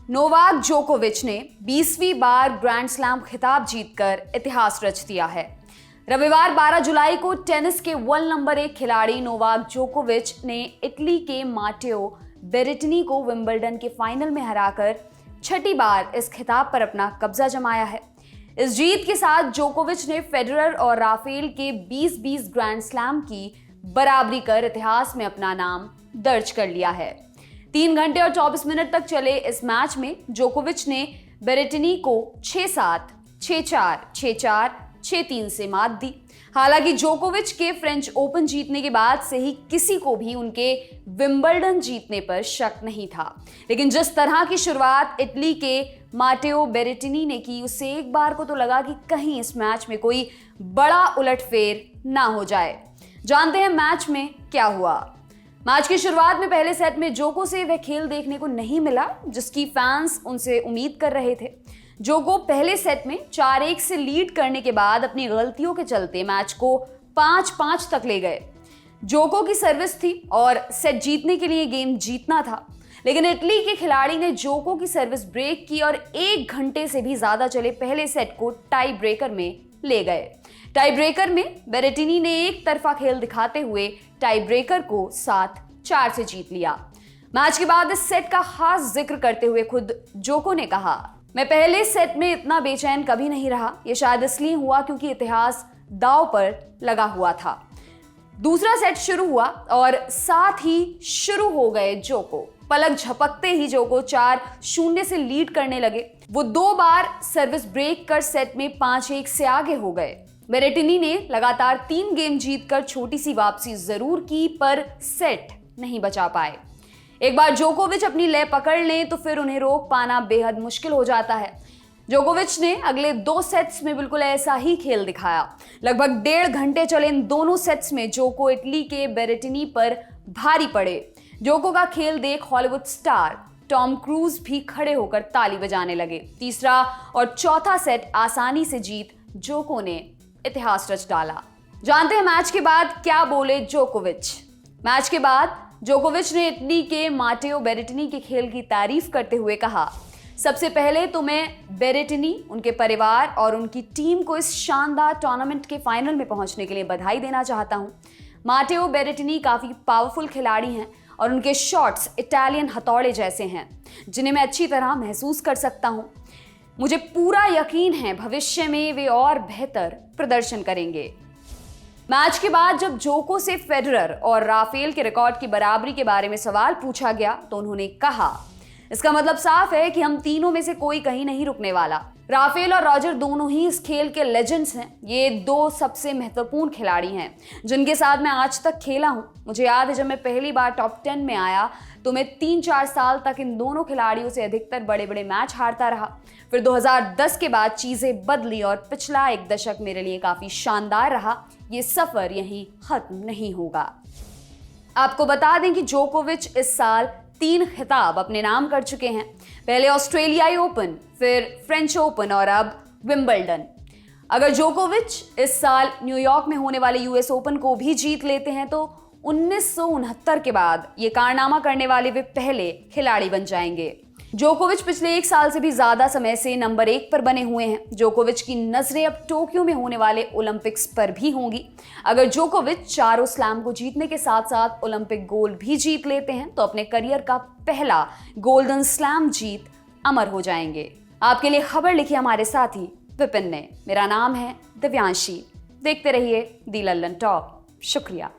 Novak जोकोविच ने 20वीं बार grand slam खिताब जीतकर इतिहास रच दिया है। रविवार 12 जुलाई को टेनिस के वर्ल्ड नंबर 1 खिलाड़ी नोवाक जोकोविच ने इटली के माटेओ बेरेटिनी को विंबलडन के फाइनल में हराकर छठी बार इस खिताब पर अपना कब्जा जमाया है। इस जीत के साथ जोकोविच ने फेडरर और राफेल के 20-20 ग्रैंड स्लैम की बराबरी कर इतिहास में अपना नाम दर्ज कर लिया है। 3 घंटे और 24 मिनट तक चले इस मैच में जोकोविच ने बेरेटिनी को 6-7, 6-4, 6-4, 6-3 से मात दी। हालांकि जोकोविच के फ्रेंच ओपन जीतने के बाद से ही किसी को भी उनके विंबलडन जीतने पर शक नहीं था, लेकिन जिस तरह की शुरुआत इटली के माटेओ बेरेटिनी ने की, उससे एक बार को तो लगा कि कहीं इस मैच में कोई बड़ा उलटफेर ना हो जाए। जानते हैं मैच में क्या हुआ। मैच की शुरुआत में पहले सेट में जोको से वह खेल देखने को नहीं मिला जिसकी फैंस उनसे उम्मीद कर रहे थे। जोको पहले सेट में 4-1 से लीड करने के बाद अपनी गलतियों के चलते मैच को 5-5 तक ले गए। जोको की सर्विस थी और सेट जीतने के लिए गेम जीतना था, लेकिन इटली के खिलाड़ी ने जोको की सर्विस ब्रेक की और 1 घंटे से भी ज्यादा चले पहले सेट को टाई ब्रेकर में ले गए। टाई ब्रेकर में बेरेटिनी ने एक तरफा खेल दिखाते हुए टाई ब्रेकर को 7-4 से जीत लिया। मैच के बाद इस सेट का खास जिक्र करते हुए खुद जोको ने कहा, मैं पहले सेट में इतना बेचैन कभी नहीं रहा। ये शायद इसलिए हुआ क्योंकि इतिहास दांव पर लगा हुआ था। दूसरा सेट शुरू हुआ और साथ ही शुरू हो गए जोको। पलक झपकते ही जोको 4-0 से लीड करने लगे। वो 2 बार सर्विस ब्रेक कर सेट में 5-1 से आगे हो गए। बेरेटिनी ने लगातार 3 गेम जीतकर छोटी सी वापसी जरूर की, पर सेट नहीं बचा पाए। एक बार जोकोविच अपनी लय पकड़ लें तो फिर उन्हें रोक पाना बेहद मुश्किल हो जाता है। जोकोविच ने अगले 2 सेट्स में बिल्कुल ऐसा ही खेल दिखाया। लगभग 1.5 घंटे चले इन दोनों सेट्स में जोको इटली के बेरेटिनी पर भारी पड़े। जोको का खेल देख हॉलीवुड स्टार टॉम क्रूज भी खड़े होकर ताली बजाने लगे। तीसरा और चौथा सेट आसानी से जीत जोको ने इतिहास रच डाला। जानते हैं मैच के बाद क्या बोले जोकोविच। मैच के बाद जोकोविच ने इटली के माटेओ बेरेटिनी के खेल की तारीफ करते हुए कहा, सबसे पहले तो मैं बेरेटिनी, उनके परिवार और उनकी टीम को इस शानदार टूर्नामेंट के फाइनल में पहुंचने के लिए बधाई देना चाहता हूं। माटेओ बेरेटिनी काफी पावरफुल खिलाड़ी हैं और उनके शॉट्स इटालियन हथौड़े जैसे हैं जिन्हें मैं अच्छी तरह महसूस कर सकता हूं। मुझे पूरा यकीन है भविष्य में वे और बेहतर प्रदर्शन करेंगे। मैच के बाद जब जोको से फेडरर और राफेल के रिकॉर्ड की बराबरी के बारे में सवाल पूछा गया तो उन्होंने कहा, इसका मतलब साफ है कि हम तीनों में से कोई कहीं नहीं रुकने वाला। राफेल और रॉजर दोनों ही इस खेल के लेजेंड्स हैं। ये 2 सबसे महत्वपूर्ण खिलाड़ी हैं जिनके साथ मैं आज तक खेला हूं। मुझे याद है जब मैं पहली बार टॉप 10 में आया तो मैं 3-4 साल तक इन दोनों खिलाड़ियों से अधिकतर बड़े बड़े मैच हारता रहा। फिर 2010 के बाद चीजें बदली और पिछला 1 दशक मेरे लिए काफी शानदार रहा। ये सफर यहीं खत्म नहीं होगा। आपको बता दें कि जोकोविच इस साल 3 खिताब अपने नाम कर चुके हैं। पहले ऑस्ट्रेलियाई ओपन, फिर फ्रेंच ओपन और अब विंबलडन। अगर जोकोविच इस साल न्यूयॉर्क में होने वाले यूएस ओपन को भी जीत लेते हैं तो 1969 के बाद ये कारनामा करने वाले वे पहले खिलाड़ी बन जाएंगे। जोकोविच पिछले 1 साल से भी ज्यादा समय से नंबर 1 पर बने हुए हैं। जोकोविच की नजरें अब टोक्यो में होने वाले ओलंपिक्स पर भी होंगी। अगर जोकोविच चारों स्लैम को जीतने के साथ साथ ओलंपिक गोल्ड भी जीत लेते हैं तो अपने करियर का पहला गोल्डन स्लैम जीत अमर हो जाएंगे। आपके लिए खबर लिखी हमारे साथी विपिन ने। मेरा नाम है दिव्यांशी। देखते रहिए दी लल्लन टॉप। शुक्रिया।